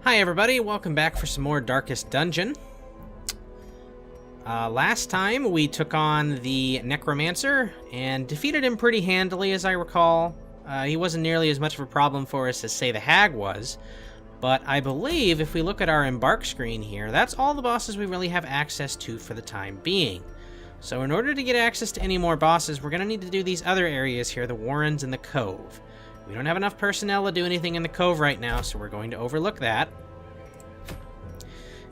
Hi everybody, welcome back for some more Darkest Dungeon. Last time we took on the Necromancer and defeated him pretty handily, as I recall. He wasn't nearly as much of a problem for us as, say, the Hag was, but I believe if we look at our embark screen here, that's all the bosses we really have access to for the time being. So in order to get access to any more bosses, we're going to need to do these other areas here, the Warrens and the Cove. We don't have enough personnel to do anything in the Cove right now, so we're going to overlook that.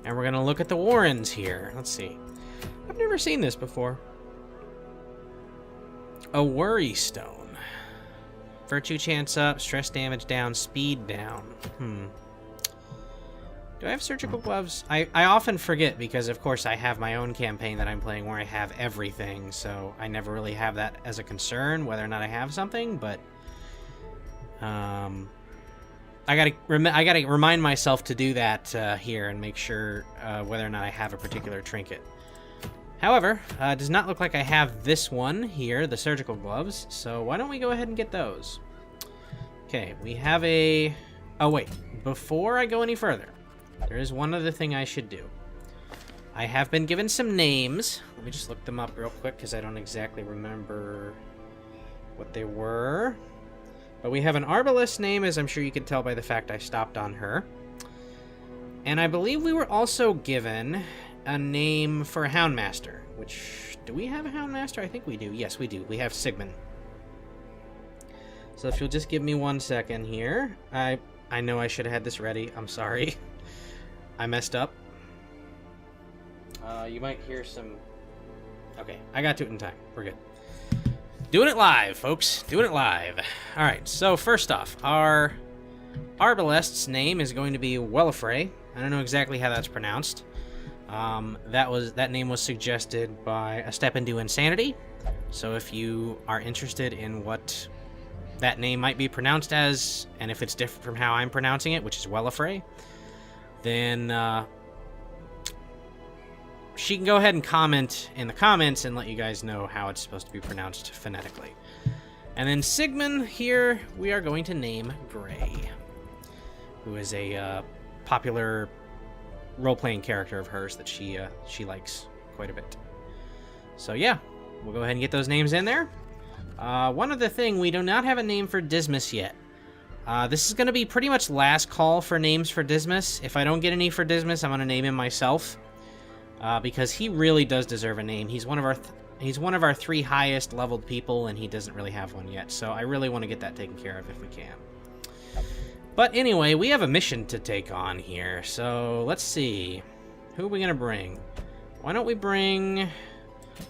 And we're going to look at the Warrens here. Let's see. I've never seen this before. A Worry Stone. Virtue chance up, stress damage down, speed down. Do I have surgical gloves? I often forget because, of course, I have my own campaign that I'm playing where I have everything, so I never really have that as a concern, whether or not I have something, but... I gotta remind myself to do that here and make sure whether or not I have a particular trinket. However, it does not look like I have this one here, the surgical gloves, so why don't we go ahead and get those? Okay, we have a... Oh, wait. Before I go any further, there is one other thing I should do. I have been given some names. Let me just look them up real quick, because I don't exactly remember what they were. But we have an Arbalest name, as I'm sure you can tell by the fact I stopped on her. And I believe we were also given a name for a Houndmaster, which... Do we have a Houndmaster? I think we do. Yes, we do. We have Sigmund. So if you'll just give me 1 second here. I know I should have had this ready. I'm sorry. I messed up. You might hear some... Okay, I got to it in time. We're good. Doing it live, folks. Doing it live. Alright, so first off, our Arbalest's name is going to be Wellafray. I don't know exactly how that's pronounced. That name was suggested by A Step Into Insanity. So if you are interested in what that name might be pronounced as, and if it's different from how I'm pronouncing it, which is Wellafray, then she can go ahead and comment in the comments and let you guys know how it's supposed to be pronounced phonetically. And then Sigmund here, we are going to name Gray, who is a popular role-playing character of hers that she likes quite a bit. So yeah, we'll go ahead and get those names in there. One other thing, we do not have a name for Dismas yet. This is going to be pretty much last call for names for Dismas. If I don't get any for Dismas, I'm going to name him myself. Because he really does deserve a name. He's one of our 3 highest leveled people, and he doesn't really have one yet. So I really want to get that taken care of if we can. But anyway, we have a mission to take on here. So let's see. Who are we gonna bring? Why don't we bring...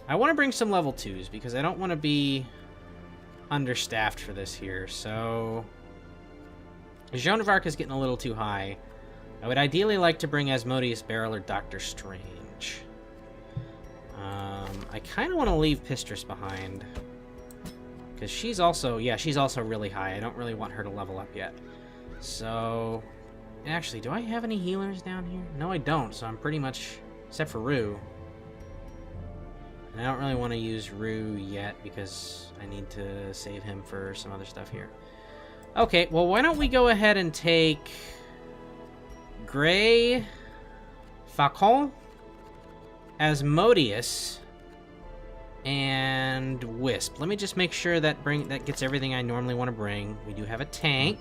I want to bring some level 2s because I don't want to be understaffed for this here. So Joan of Arc is getting a little too high. I would ideally like to bring Asmodeus Beryl or Doctor Strange. I kind of want to leave Pistress behind. Because she's also really high. I don't really want her to level up yet. So, actually, do I have any healers down here? No, I don't, so I'm pretty much, except for Rue. And I don't really want to use Rue yet because I need to save him for some other stuff here. Okay, well, why don't we go ahead and take Gray, Falcon, Asmodeus, and Wisp. Let me just make sure that gets everything I normally want to bring. We do have a tank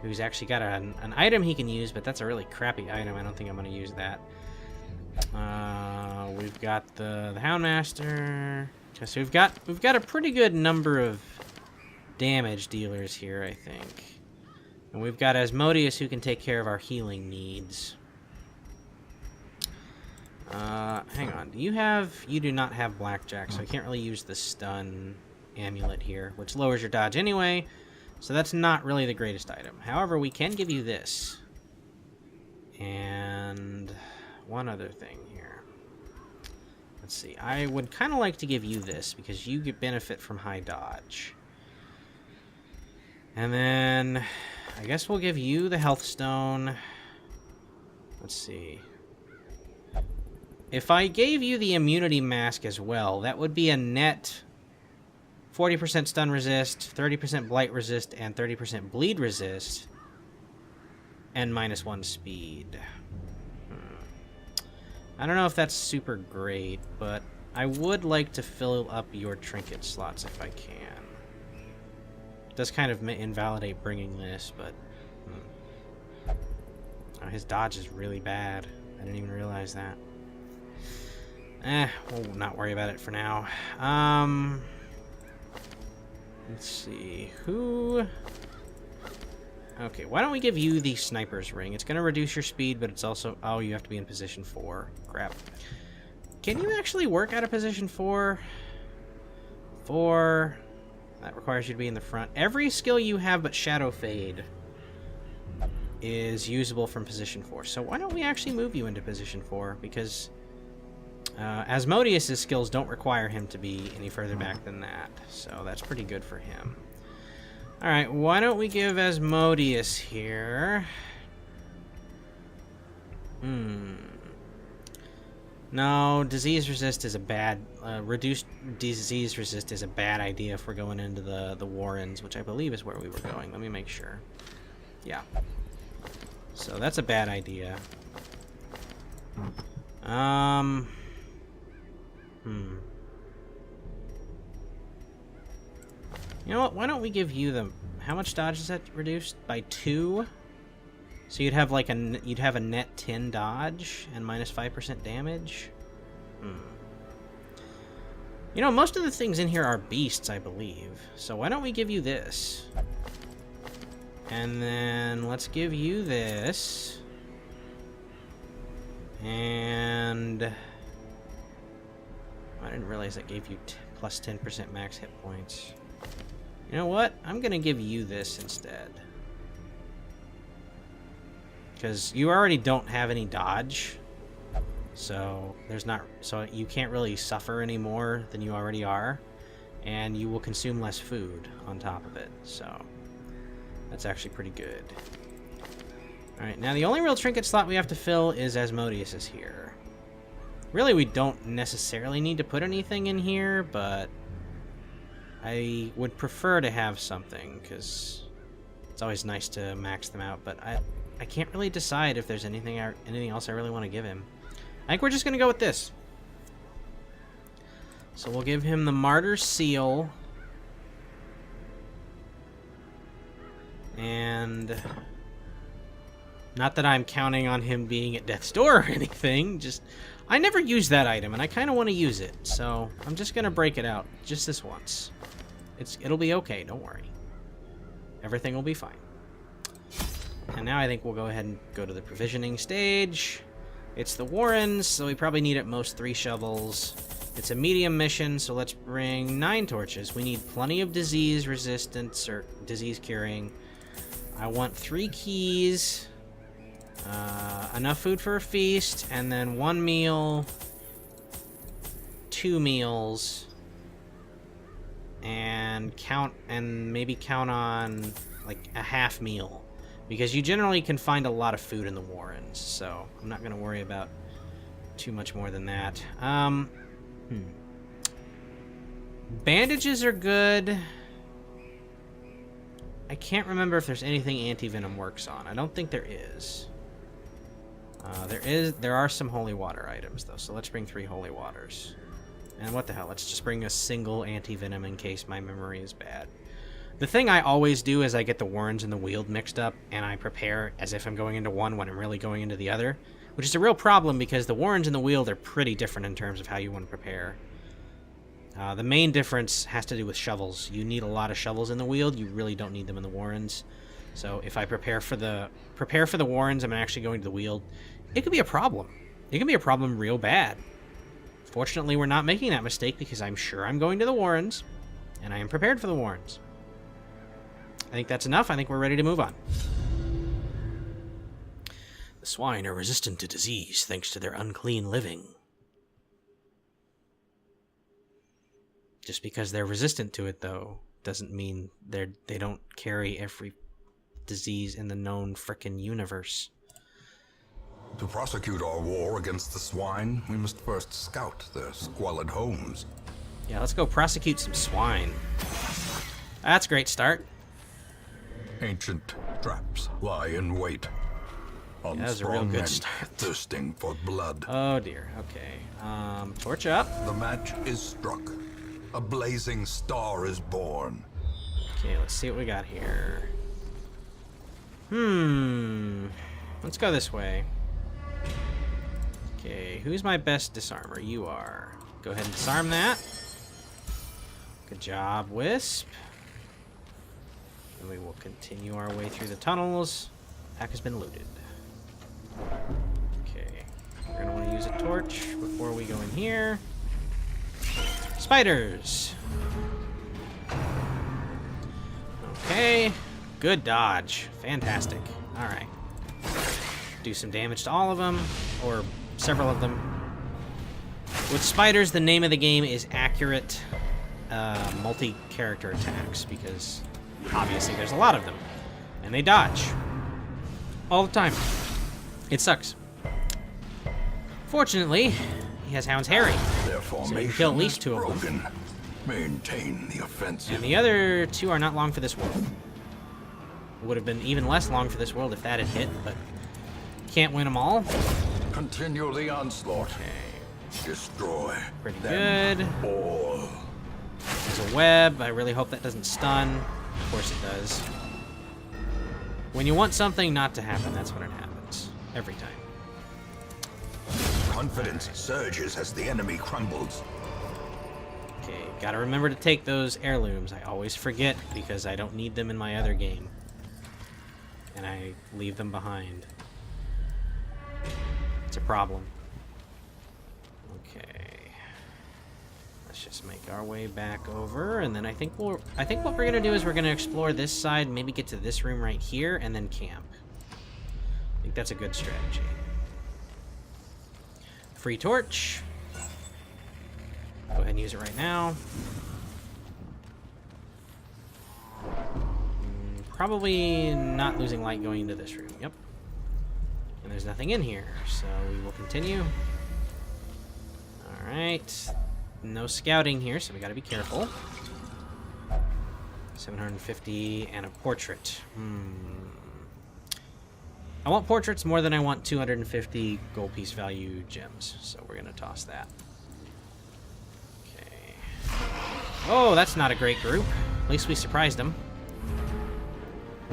who's actually got an item he can use, but that's a really crappy item. I don't think I'm going to use that. We've got the Houndmaster. Okay, so we've got a pretty good number of damage dealers here, I think. And we've got Asmodeus who can take care of our healing needs. Hang on. You do not have Blackjack, so I can't really use the stun amulet here, which lowers your dodge anyway, so that's not really the greatest item. However, we can give you this. And one other thing here. Let's see. I would kind of like to give you this, because you get benefit from high dodge. And then I guess we'll give you the health stone. Let's see. If I gave you the immunity mask as well, that would be a net 40% stun resist, 30% blight resist, and 30% bleed resist. and -1 speed. I don't know if that's super great, but I would like to fill up your trinket slots if I can. It does kind of invalidate bringing this, but... Oh, his dodge is really bad. I didn't even realize that. We'll not worry about it for now. Let's see. Who... Okay, why don't we give you the sniper's ring? It's going to reduce your speed, but it's also... Oh, you have to be in position 4. Crap. Can you actually work out of position 4? 4... That requires you to be in the front. Every skill you have but Shadow Fade is usable from position 4. So why don't we actually move you into position 4? Because Asmodeus' skills don't require him to be any further back than that. So that's pretty good for him. Alright, why don't we give Asmodeus here... No, disease resist is a bad... reduced disease resist is a bad idea if we're going into the Warrens, which I believe is where we were going. Let me make sure. Yeah. So that's a bad idea. You know what? Why don't we give you the... How much dodge is that reduced? By 2? So you'd have like you'd have a net 10 dodge and -5% damage. You know, most of the things in here are beasts, I believe. So why don't we give you this? And then let's give you this. And I didn't realize that gave you plus 10% max hit points. You know what? I'm gonna give you this instead. Because you already don't have any dodge. So there's not... So you can't really suffer any more than you already are. And you will consume less food on top of it. So that's actually pretty good. Alright, now the only real trinket slot we have to fill is Asmodeus' here. Really, we don't necessarily need to put anything in here, but I would prefer to have something, because it's always nice to max them out, but I can't really decide if there's anything else I really want to give him. I think we're just going to go with this. So we'll give him the Martyr Seal. And not that I'm counting on him being at death's door or anything, just I never use that item and I kind of want to use it. So I'm just going to break it out just this once. It'll be okay, don't worry. Everything will be fine. And now I think we'll go ahead and go to the provisioning stage. It's the Warrens, so we probably need at most 3 shovels. It's a medium mission, so let's bring 9 torches. We need plenty of disease resistance or disease curing. I want 3 keys, enough food for a feast, and then 1 meal, 2 meals, and maybe count on like a half meal. Because you generally can find a lot of food in the Warrens, so I'm not going to worry about too much more than that. Bandages are good. I can't remember if there's anything anti-venom works on. I don't think there is. There are some holy water items, though, so let's bring 3 holy waters. And what the hell, let's just bring a single anti-venom in case my memory is bad. The thing I always do is I get the Warrens and the Weald mixed up, and I prepare as if I'm going into one when I'm really going into the other, which is a real problem because the Warrens and the Weald are pretty different in terms of how you want to prepare. The main difference has to do with shovels. You need a lot of shovels in the Weald. You really don't need them in the Warrens. So if I prepare for the Warrens, I'm actually going to the Weald. It could be a problem. It can be a problem real bad. Fortunately, we're not making that mistake because I'm sure I'm going to the Warrens, and I am prepared for the Warrens. I think that's enough. I think we're ready to move on. The swine are resistant to disease thanks to their unclean living. Just because they're resistant to it, though, doesn't mean they don't carry every disease in the known frickin' universe. To prosecute our war against the swine, we must first scout their squalid homes. Yeah, let's go prosecute some swine. That's a great start. Ancient traps lie in wait. Yeah, that was a real Unstrung good men start. thirsting for blood. Oh dear. Okay. Torch up. The match is struck. A blazing star is born. Okay, let's see what we got here. Let's go this way. Okay, who's my best disarmer? You are. Go ahead and disarm that. Good job, Wisp. And we will continue our way through the tunnels. Pack has been looted. Okay, we're gonna want to use a torch before we go in here. Spiders! Okay, good dodge. Fantastic. Alright. Do some damage to all of them, or several of them. With spiders, the name of the game is accurate multi-character attacks, because obviously there's a lot of them. And they dodge. All the time. It sucks. Fortunately, he has Hound's Harry. Their So we formation can kill at least is 2 of them. broken. Maintain the offensive. And the other 2 are not long for this world. It would have been even less long for this world if that had hit, but can't win them all. Continue the onslaught. Okay, Destroy. pretty them good. all. There's a web. I really hope that doesn't stun. Of course it does. When you want something not to happen, that's when it happens. Every time. Confidence surges as the enemy crumbles. Okay, gotta remember to take those heirlooms. I always forget because I don't need them in my other game. And I leave them behind. It's a problem. Okay. Let's just make our way back over, and then I think what we're gonna do is we're gonna explore this side, maybe get to this room right here, and then camp. I think that's a good strategy. Free torch. Go ahead and use it right now. Probably not losing light going into this room. Yep. And there's nothing in here, so we will continue. Alright. No scouting here, so we gotta be careful. 750 and a portrait. I want portraits more than I want 250 gold piece value gems, so we're gonna toss that. Okay. Oh, that's not a great group. At least we surprised them.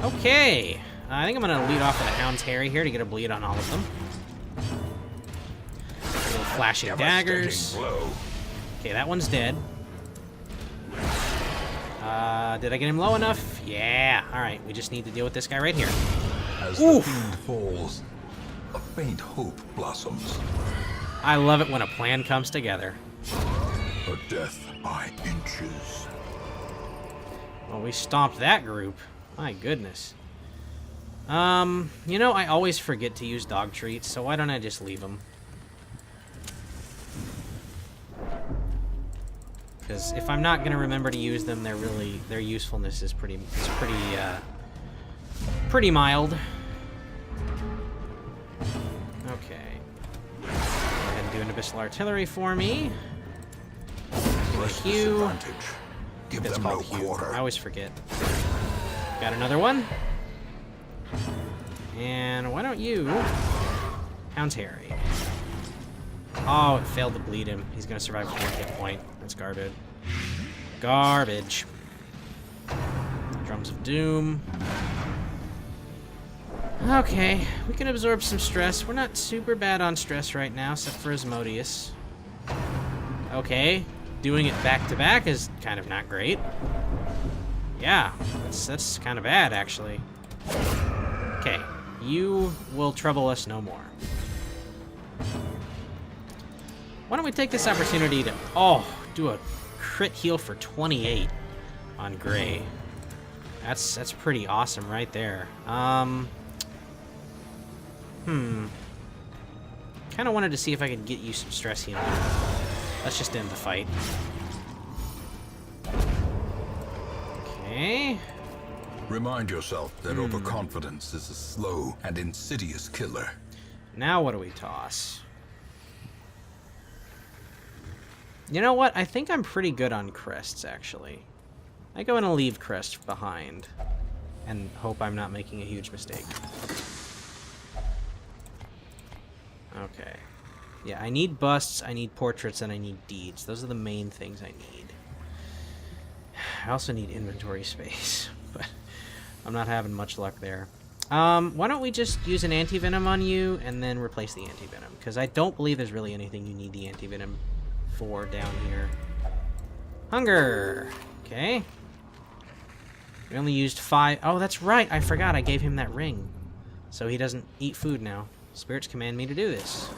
Okay. I think I'm gonna lead off with a Hound's Harry here to get a bleed on all of them. Little flashing daggers. Blow. Okay, that one's dead. Did I get him low enough? Yeah. Alright, we just need to deal with this guy right here. As Oof. the fiend falls, a faint hope blossoms. I love it when a plan comes together. A death by inches. Well, we stomped that group. My goodness. You know, I always forget to use dog treats, so why don't I just leave them? Because if I'm not going to remember to use them, their usefulness is pretty mild. Okay. Go ahead and do an abyssal artillery for me. Hue. Give That's them no called Hue. quarter. I always forget. Got another one. And why don't you... Hound's Harry. Oh, it failed to bleed him. He's going to survive with 1 hit point. That's garbage. Garbage. Drums of Doom. Okay, we can absorb some stress. We're not super bad on stress right now, except for Asmodeus. Okay, doing it back-to-back is kind of not great. Yeah, that's kind of bad, actually. Okay, you will trouble us no more. Why don't we take this opportunity to, do a crit heal for 28 on Gray. That's pretty awesome right there. Kind of wanted to see if I could get you some stress healing. Let's just end the fight. Okay. Remind yourself that overconfidence is a slow and insidious killer. Now what do we toss? You know what? I think I'm pretty good on crests, actually. I think I'm gonna leave crest behind and hope I'm not making a huge mistake. Okay. Yeah, I need busts, I need portraits, and I need deeds. Those are the main things I need. I also need inventory space, but I'm not having much luck there. Why don't we just use an anti-venom on you and then replace the anti-venom? Because I don't believe there's really anything you need the anti-venom for down here. Hunger! Okay. We only used 5. Oh, that's right. I forgot I gave him that ring. So he doesn't eat food now. Spirits command me to do this.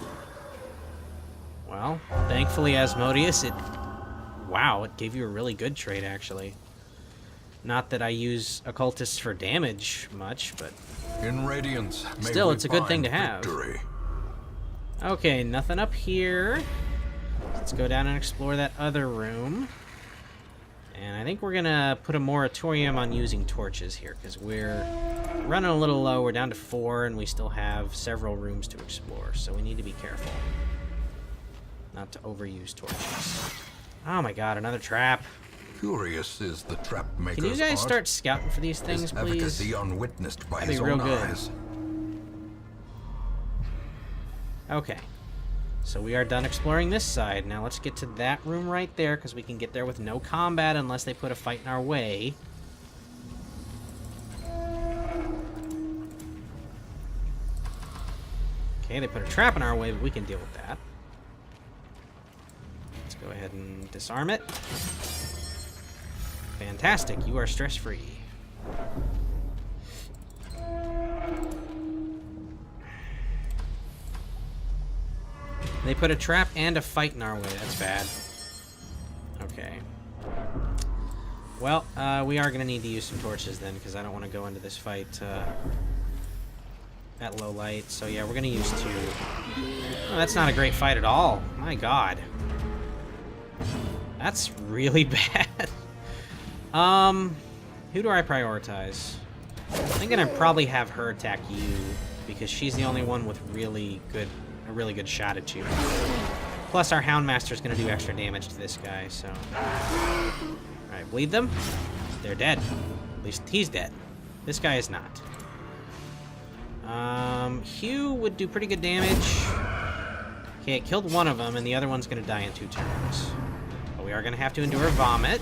Well, thankfully, Asmodeus, wow, it gave you a really good trait, actually. Not that I use occultists for damage much, but In Radiance, still, it's a good thing to have. Victory. Okay, nothing up here. Let's go down and explore that other room. And I think we're gonna put a moratorium on using torches here, because we're running a little low. We're down to 4, and we still have several rooms to explore, so we need to be careful not to overuse torches. Oh my god, another trap. Curious is the trap maker's Can you guys art. start scouting for these things, His please? efficacy unwitnessed by That'd his be real own good. eyes. Okay. So we are done exploring this side. Now let's get to that room right there, because we can get there with no combat unless they put a fight in our way. Okay, they put a trap in our way, but we can deal with that. Let's go ahead and disarm it. Fantastic, you are stress-free. They put a trap and a fight in our way. That's bad. Okay. Well, we are going to need to use some torches then, because I don't want to go into this fight at low light. So yeah, we're going to use 2. Oh, that's not a great fight at all. My god. That's really bad. Who do I prioritize? I'm gonna probably have her attack you, because she's the only one with a really good shot at you. Plus, our Houndmaster's gonna do extra damage to this guy, so... Alright, bleed them. They're dead. At least he's dead. This guy is not. Hugh would do pretty good damage. Okay, it killed one of them, and the other one's gonna die in 2 turns. But we are gonna have to endure vomit.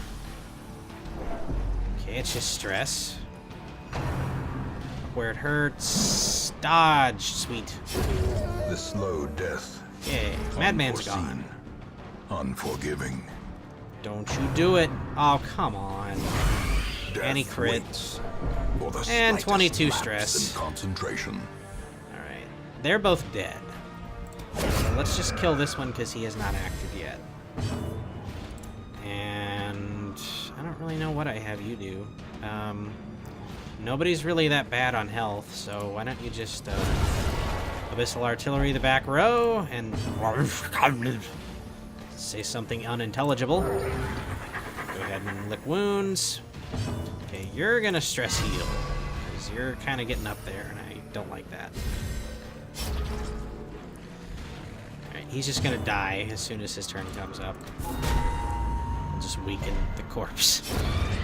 Okay, it's just stress. Where it hurts. Dodge, sweet. The slow death. Yay, Madman's gone. Unforgiving. Don't you do it. Oh, come on. Death Any crit. waits for the And slightest 22 lapse stress. in concentration. Alright. They're both dead. So let's just kill this one because he is not active yet. And I don't really know what I have you do. Nobody's really that bad on health, so why don't you just Abyssal Artillery the back row and say something unintelligible. Go ahead and lick wounds. Okay, you're gonna stress heal, because you're kind of getting up there, and I don't like that. Alright, he's just gonna die as soon as his turn comes up. We'll just weaken the corpse.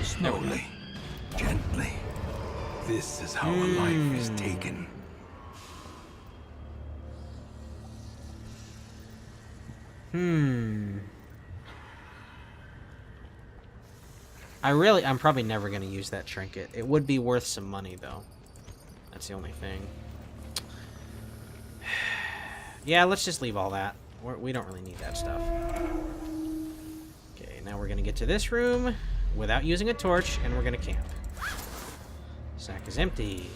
Slowly, gently. This is how a life is taken. I'm probably never going to use that trinket. It would be worth some money, though. That's the only thing. Yeah, let's just leave all that. We don't really need that stuff. Okay, now we're going to get to this room without using a torch, and we're going to camp. Sack is empty.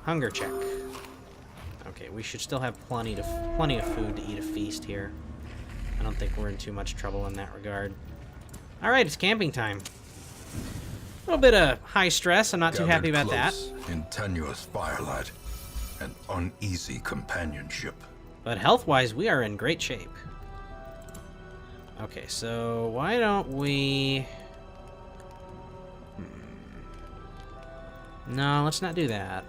Hunger check. Okay, we should still have plenty of food to eat a feast here. I don't think we're in too much trouble in that regard. Alright, it's camping time. A little bit of high stress, I'm not too happy about that. In tenuous firelight and uneasy companionship. But health-wise, we are in great shape. Okay, so why don't we... No, let's not do that.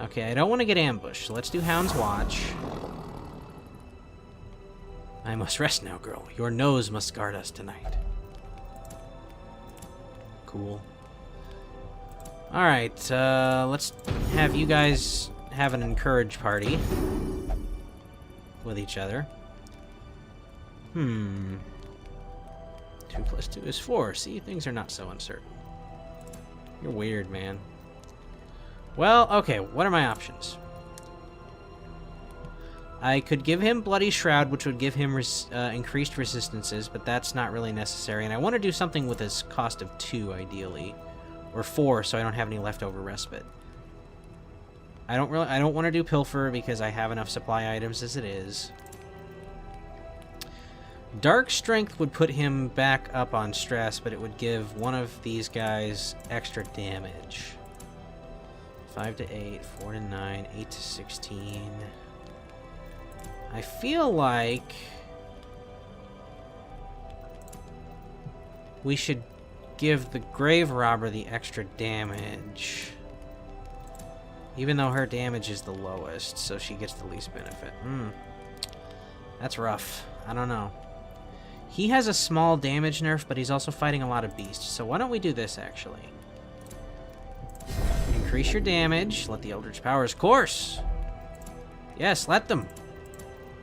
Okay, I don't want to get ambushed, so let's do Hound's Watch. I must rest now, girl. Your nose must guard us tonight. cool. Alright, let's have you guys have an encourage party with each other. 2 + 2 is 4. See, things are not so uncertain. You're weird, man. Well, okay, what are my options? I could give him Bloody Shroud, which would give him increased resistances, but that's not really necessary. And I want to do something with his cost of 2, ideally. Or 4, so I don't have any leftover respite. I don't want to do Pilfer because I have enough supply items as it is. Dark Strength would put him back up on stress, but it would give one of these guys extra damage. 5 to 8, 4 to 9, 8 to 16. I feel like we should give the Grave Robber the extra damage. Even though her damage is the lowest, so she gets the least benefit. That's rough. I don't know. He has a small damage nerf, but he's also fighting a lot of beasts. So why don't we do this, actually? Increase your damage. Let the Eldritch Powers course. Yes, let them.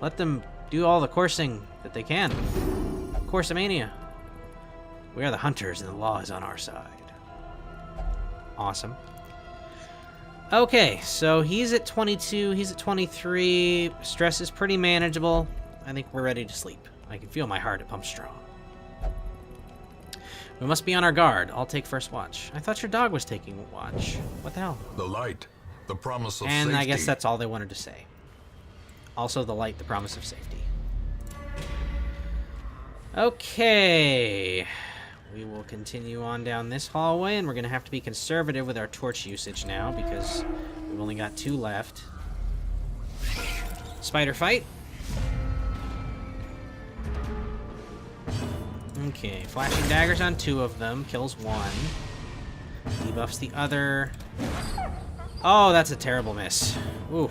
Let them do all the coursing that they can. Coursemania. We are the hunters, and the law is on our side. Awesome. Okay, so he's at 22, he's at 23. Stress is pretty manageable. I think we're ready to sleep. I can feel my heart, it pumps strong. We must be on our guard. I'll take first watch. I thought your dog was taking watch. What the hell? The light, the promise of and safety. I guess that's all they wanted to say. Also the light, the promise of safety. Okay. We will continue on down this hallway, and we're going to have to be conservative with our torch usage now, because we've only got 2 left. Spider fight. Okay, flashing daggers on 2 of them, kills 1. Debuffs the other. Oh, that's a terrible miss. Ooh.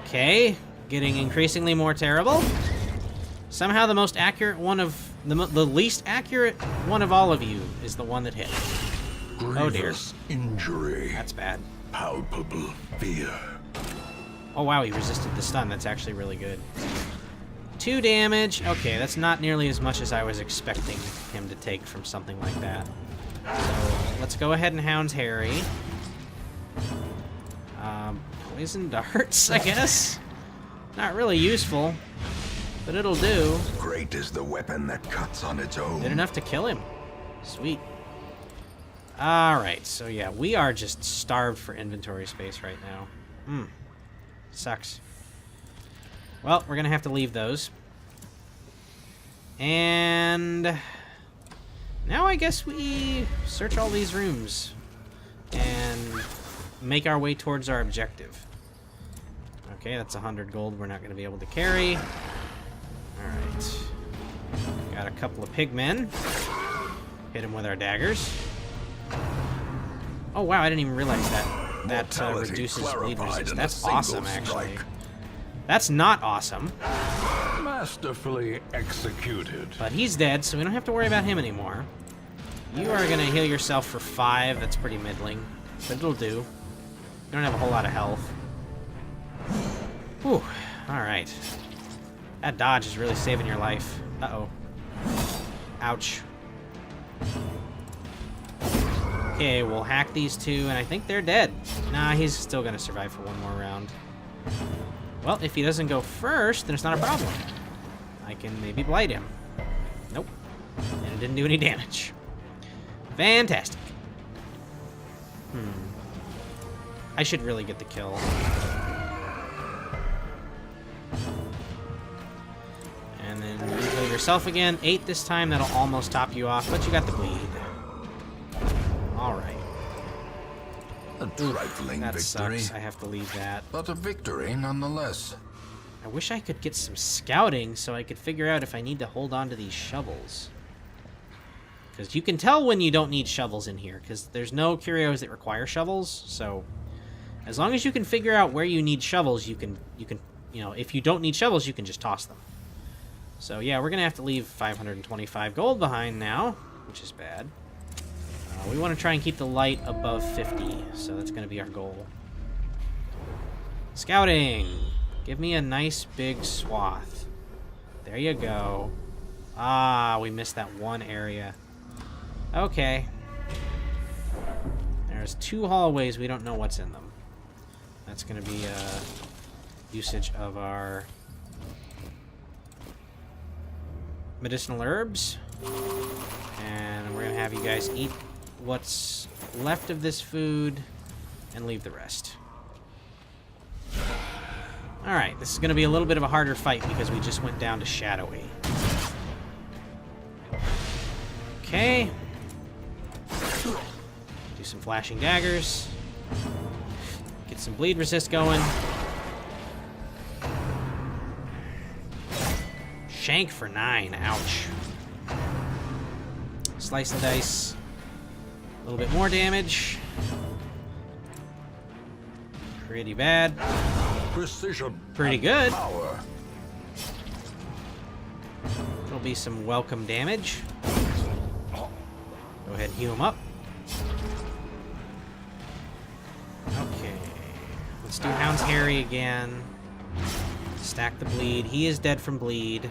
Okay, getting increasingly more terrible. Somehow the most accurate one of... The least accurate one of all of you is the one that hit. Oh dear. Injury. That's bad. Palpable fear. Oh wow, he resisted the stun. That's actually really good. 2 damage. Okay, that's not nearly as much as I was expecting him to take from something like that. So let's go ahead and Hound's Harry. Poison darts, I guess. Not really useful, but it'll do. Great is the weapon that cuts on its own. Did enough to kill him. Sweet. Alright, so yeah, we are just starved for inventory space right now. Sucks. Well, we're gonna have to leave those. And now I guess we search all these rooms and make our way towards our objective. Okay, that's 100 gold we're not gonna be able to carry. Alright. Got a couple of pigmen. Hit him with our daggers. Oh wow, I didn't even realize that reduces bleed resistance. That's awesome, actually. Strike. That's not awesome. Masterfully executed. But he's dead, so we don't have to worry about him anymore. You are gonna heal yourself for 5. That's pretty middling, but it'll do. You don't have a whole lot of health. Whew. Alright. That dodge is really saving your life. Uh-oh. Ouch. Okay, we'll hack these 2, and I think they're dead. Nah, he's still gonna survive for 1 more round. Well, if he doesn't go first, then it's not a problem. I can maybe blight him. Nope. And it didn't do any damage. Fantastic. I should really get the kill. And then you heal yourself again. 8 this time, that'll almost top you off, but you got the bleed. Alright. A trifling That victory, sucks. I have to leave that. but a victory nonetheless. I wish I could get some scouting so I could figure out if I need to hold on to these shovels. Because you can tell when you don't need shovels in here, because there's no curios that require shovels, so as long as you can figure out where you need shovels, you can, you know, if you don't need shovels, you can just toss them. So yeah, we're gonna have to leave 525 gold behind now, which is bad. We want to try and keep the light above 50, so that's going to be our goal. Scouting! Give me a nice big swath. There you go. Ah, we missed that one area. Okay. There's 2 hallways. We don't know what's in them. That's going to be usage of our medicinal herbs. And we're going to have you guys eat what's left of this food and leave the rest. Alright, this is going to be a little bit of a harder fight because we just went down to Shadowy. Okay. Do some flashing daggers. Get some bleed resist going. Shank for 9. Ouch. Slice and dice. A little bit more damage. Pretty bad. Precision. Pretty good. Power. There'll be some welcome damage. Go ahead and heal him up. Okay. Let's do Hound's Harry again. Stack the bleed. He is dead from bleed.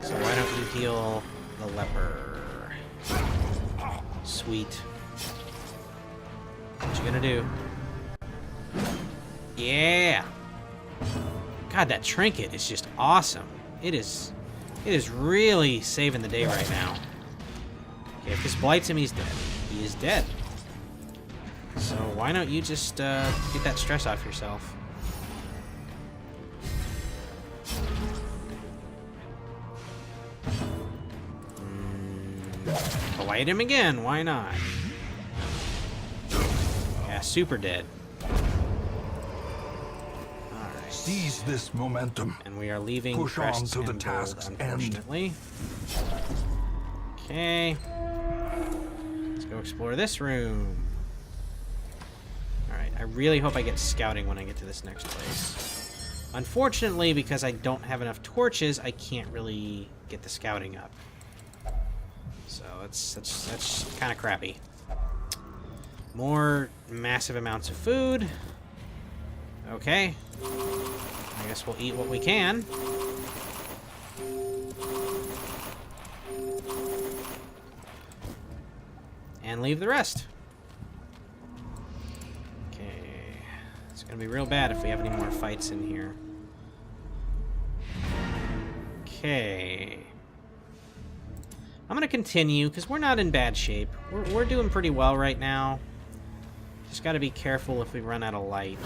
So why don't you heal the leper? Sweet. What you gonna do? Yeah! God, that trinket is just awesome. It is really saving the day right now. Okay, if this blights him, he's dead. He is dead. So why don't you just get that stress off yourself? Blight him again, why not? Yeah, super dead. Alright. Seize this momentum. And we are leaving Push on crests to the and task's gold, end. unfortunately. Okay. Let's go explore this room. Alright, I really hope I get scouting when I get to this next place. Unfortunately, because I don't have enough torches, I can't really get the scouting up. So that's kind of crappy. More massive amounts of food. Okay. I guess we'll eat what we can. And leave the rest. Okay. It's gonna be real bad if we have any more fights in here. Okay. I'm gonna continue, because we're not in bad shape. We're doing pretty well right now. Just gotta be careful if we run out of light.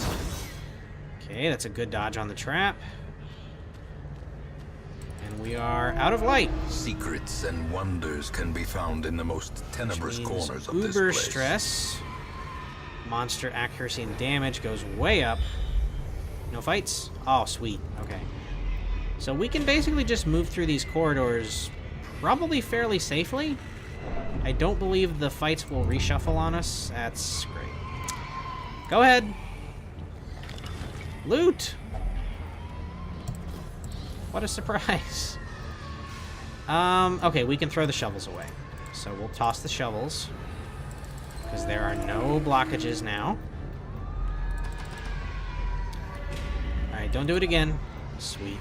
Okay, that's a good dodge on the trap. And we are out of light. Secrets and wonders can be found in the most tenebrous corners of this Uber place. stress. Monster accuracy and damage goes way up. No fights? Oh, sweet. Okay. So we can basically just move through these corridors probably fairly safely. I don't believe the fights will reshuffle on us. That's great. Go ahead. Loot! What a surprise. Okay, we can throw the shovels away. So we'll toss the shovels, because there are no blockages now. Alright, don't do it again. Sweet.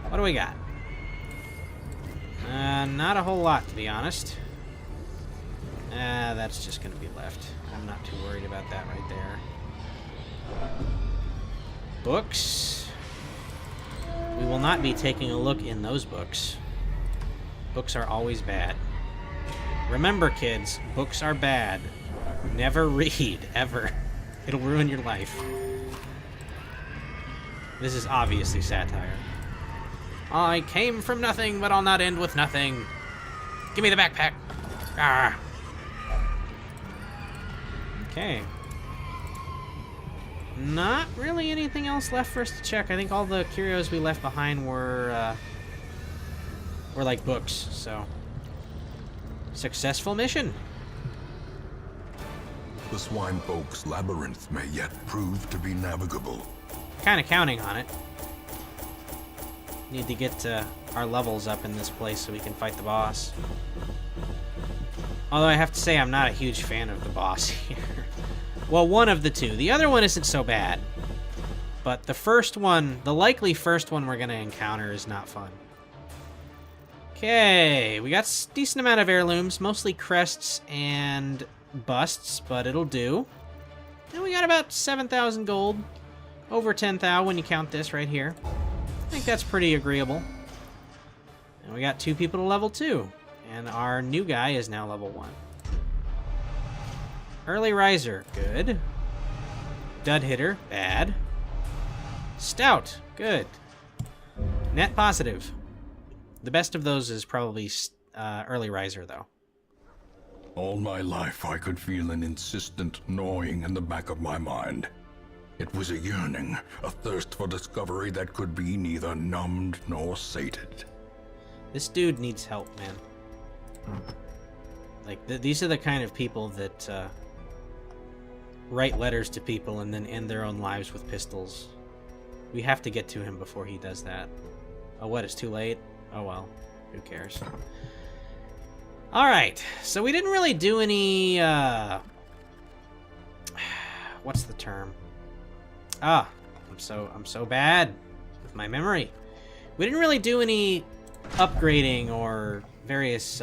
What do we got? Not a whole lot, to be honest. That's just going to be left. I'm not too worried about that right there. Books. We will not be taking a look in those books. Books are always bad. Remember, kids, books are bad. Never read, ever. It'll ruin your life. This is obviously satire. I came from nothing, but I'll not end with nothing. Give me the backpack. Ah. Okay. Not really anything else left for us to check. I think all the curios we left behind were like books, so. Successful mission. The swine folk's labyrinth may yet prove to be navigable. Kind of counting on it. Need to get our levels up in this place so we can fight the boss. Although I have to say I'm not a huge fan of the boss here. Well, one of the two. The other one isn't so bad. But the first one, the likely first one we're going to encounter is not fun. Okay, we got a decent amount of heirlooms, mostly crests and busts, but it'll do. And we got about 7,000 gold. Over 10,000 when you count this right here. I think that's pretty agreeable. And we got 2 people to level 2. And our new guy is now level 1. Early riser, good. Dud hitter, bad. Stout, good. Net positive. The best of those is probably early riser, though. All my life I could feel an insistent gnawing in the back of my mind. It was a yearning, a thirst for discovery that could be neither numbed nor sated. This dude needs help, man. Like, these are the kind of people that write letters to people and then end their own lives with pistols. We have to get to him before he does that. Oh, what? It's too late? Oh, well. Who cares? Alright, so we didn't really do any, what's the term? I'm so bad with my memory. We didn't really do any upgrading or various,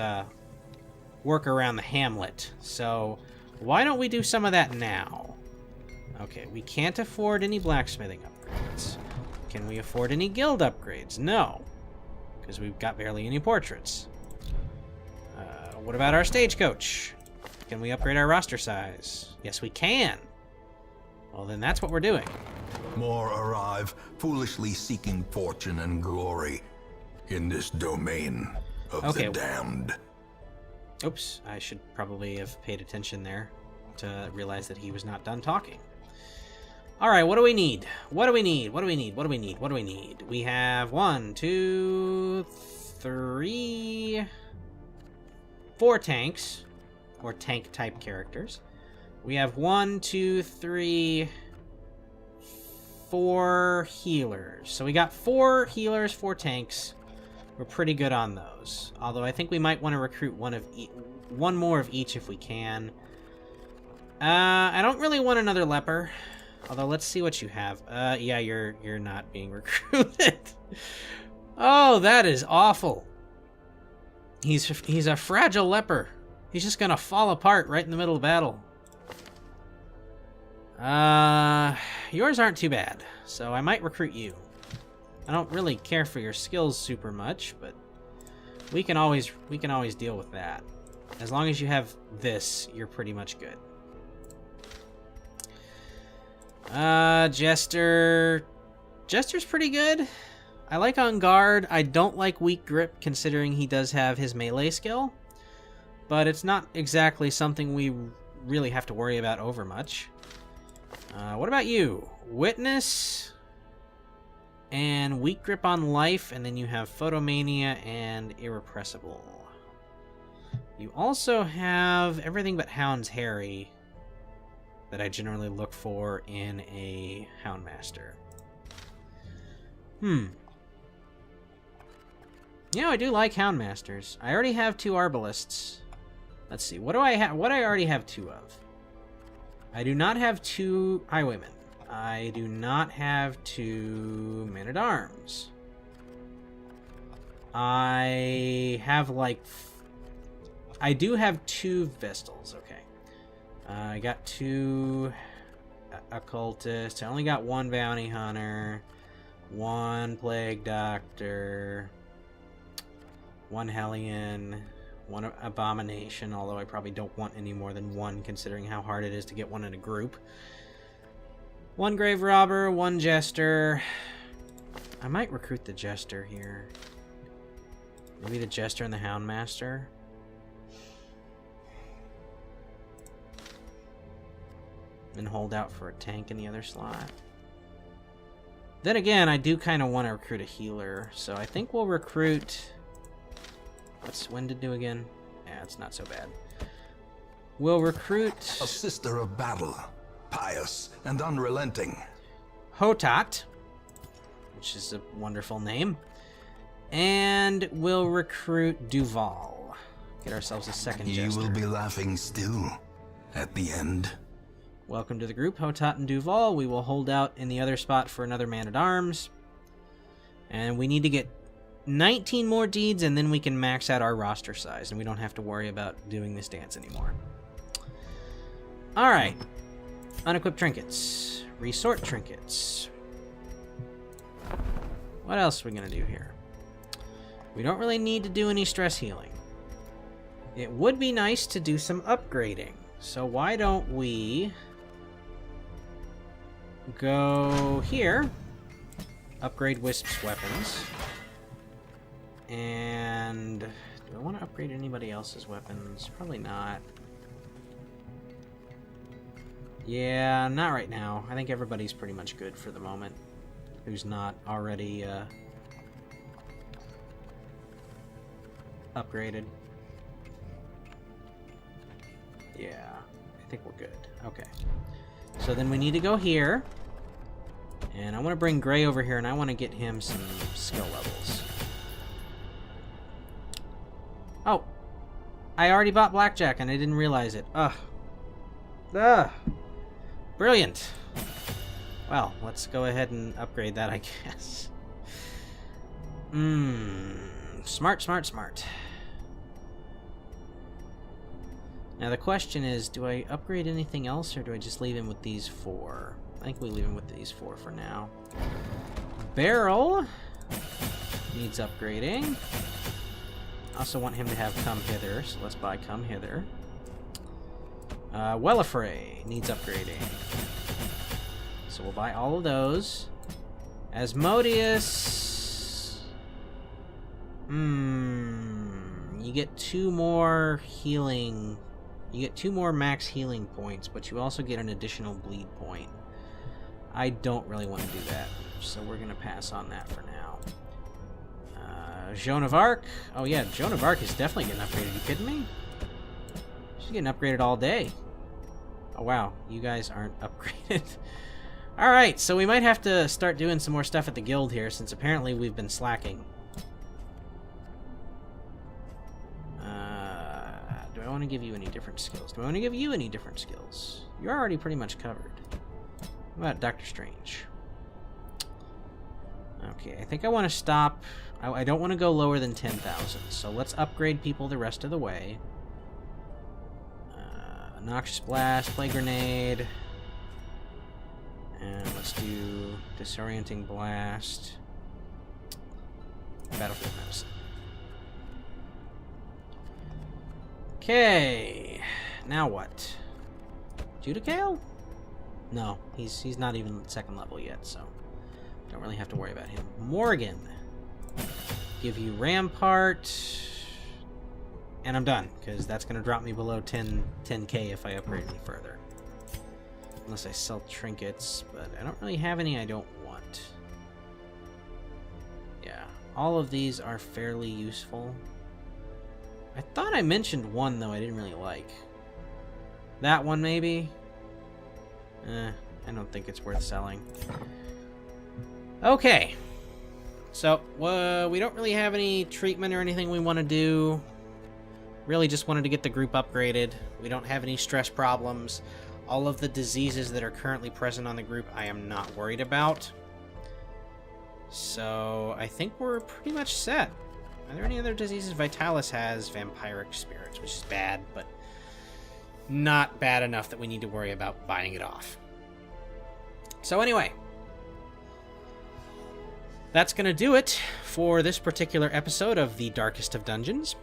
work around the hamlet, so why don't we do some of that now? Okay, we can't afford any blacksmithing upgrades. Can we afford any guild upgrades? No, because we've got barely any portraits. What about our stagecoach? Can we upgrade our roster size? Yes, we can. Well, then that's what we're doing. More arrive, foolishly seeking fortune and glory in this domain of the damned. Oops, I should probably have paid attention there to realize that he was not done talking. Alright, what do we need? What do we need? What do we need? What do we need? What do we need? We have 1, 2, 3... 4 tanks, or tank-type characters. We have 1, 2, 3, 4 healers. So we got 4 healers, 4 tanks. We're pretty good on those. Although I think we might want to recruit one more of each if we can. I don't really want another leper. Although let's see what you have. Yeah, you're not being recruited. Oh, that is awful. He's a fragile leper. He's just gonna fall apart right in the middle of battle. Yours aren't too bad, so I might recruit you. I don't really care for your skills super much, but we can always deal with that. As long as you have this, you're pretty much good. Jester's pretty good. I like On Guard. I don't like Weak Grip, considering he does have his melee skill. But it's not exactly something we really have to worry about over much. What about you? Witness and Weak Grip on Life, and then you have Photomania and Irrepressible. You also have everything but Hound's Harry that I generally look for in a Houndmaster. Yeah, I do like Houndmasters. I already have 2 Arbalists. Let's see, what do I have? What I already have 2 of? I do not have 2 Highwaymen. I do not have 2 Men-at-Arms. I have like... I do have 2 Vestals, okay. I got 2 Occultists. I only got 1 Bounty Hunter, 1 Plague Doctor, 1 Hellion, 1 Abomination, although I probably don't want any more than 1 considering how hard it is to get 1 in a group. 1 Grave Robber, 1 Jester. I might recruit the Jester here. Maybe the Jester and the Houndmaster. And hold out for a tank in the other slot. Then again, I do kind of want to recruit a healer, so I think we'll recruit... What's Winded do again? Yeah, it's not so bad. We'll recruit... A sister of battle, pious and unrelenting. Hotat, which is a wonderful name. And we'll recruit Duval. Get ourselves a second You jester. will be laughing still at the end. Welcome to the group, Hotat and Duval. We will hold out in the other spot for another man-at-arms. And we need to get 19 more deeds, and then we can max out our roster size, and we don't have to worry about doing this dance anymore. Alright. Unequipped trinkets. Resort trinkets. What else are we going to do here? We don't really need to do any stress healing. It would be nice to do some upgrading. So why don't we go here, upgrade Wisp's weapons, and do I want to upgrade anybody else's weapons? Probably not. Yeah, not right now. I think everybody's pretty much good for the moment, who's not already upgraded. Yeah, I think we're good. Okay. So then we need to go here. And I want to bring Gray over here, and I want to get him some skill levels. Oh. I already bought Blackjack, and I didn't realize it. Ugh. Ugh. Brilliant. Well, let's go ahead and upgrade that, I guess. Smart, smart, smart. Now the question is, do I upgrade anything else, or do I just leave him with these 4? I think we leave him with these 4 for now. Barrel needs upgrading. I also want him to have Come Hither, so let's buy Come Hither. Wellafray needs upgrading. So we'll buy all of those. Asmodeus... you get 2 more healing... You get 2 more max healing points, but you also get an additional bleed point. I don't really want to do that, so we're going to pass on that for now. Joan of Arc. Oh yeah, Joan of Arc is definitely getting upgraded. You kidding me? She's getting upgraded all day. Oh wow, you guys aren't upgraded. Alright, so we might have to start doing some more stuff at the guild here, since apparently we've been slacking. Do I want to give you any different skills? Do I want to give you any different skills? You're already pretty much covered. What about Doctor Strange? Okay, I think I want to stop. I don't want to go lower than 10,000, so let's upgrade people the rest of the way. Noxious Blast, Plague Grenade. And let's do Disorienting Blast. Battlefield Medicine. Okay, now what? Judicale? No, he's not even 2nd level yet, so don't really have to worry about him. Morgan. Give you Rampart. And I'm done, because that's going to drop me below 10k if I upgrade any further. Unless I sell trinkets, but I don't really have any I don't want. Yeah, all of these are fairly useful. I thought I mentioned one, though, I didn't really like. That one, maybe? I don't think it's worth selling. Okay. So, we don't really have any treatment or anything we want to do. Really just wanted to get the group upgraded. We don't have any stress problems. All of the diseases that are currently present on the group I am not worried about. So, I think we're pretty much set. Are there any other diseases? Vitalis has vampiric spirits, which is bad, but not bad enough that we need to worry about buying it off. So anyway, that's going to do it for this particular episode of The Darkest of Dungeons.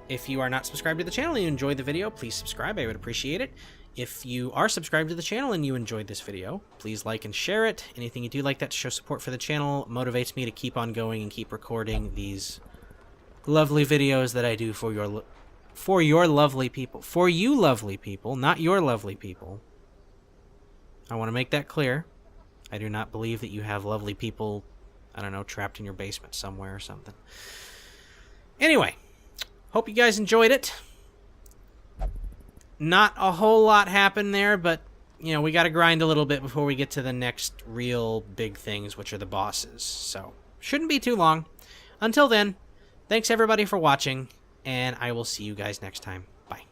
If you are not subscribed to the channel and you enjoyed the video, please subscribe. I would appreciate it. If you are subscribed to the channel and you enjoyed this video, please like and share it. Anything you do like that to show support for the channel motivates me to keep on going and keep recording these lovely videos that I do for your lovely people. For you lovely people, not your lovely people. I want to make that clear. I do not believe that you have lovely people, I don't know, trapped in your basement somewhere or something. Anyway, hope you guys enjoyed it. Not a whole lot happened there, but, you know, we got to grind a little bit before we get to the next real big things, which are the bosses. So, shouldn't be too long. Until then, thanks everybody for watching, and I will see you guys next time. Bye.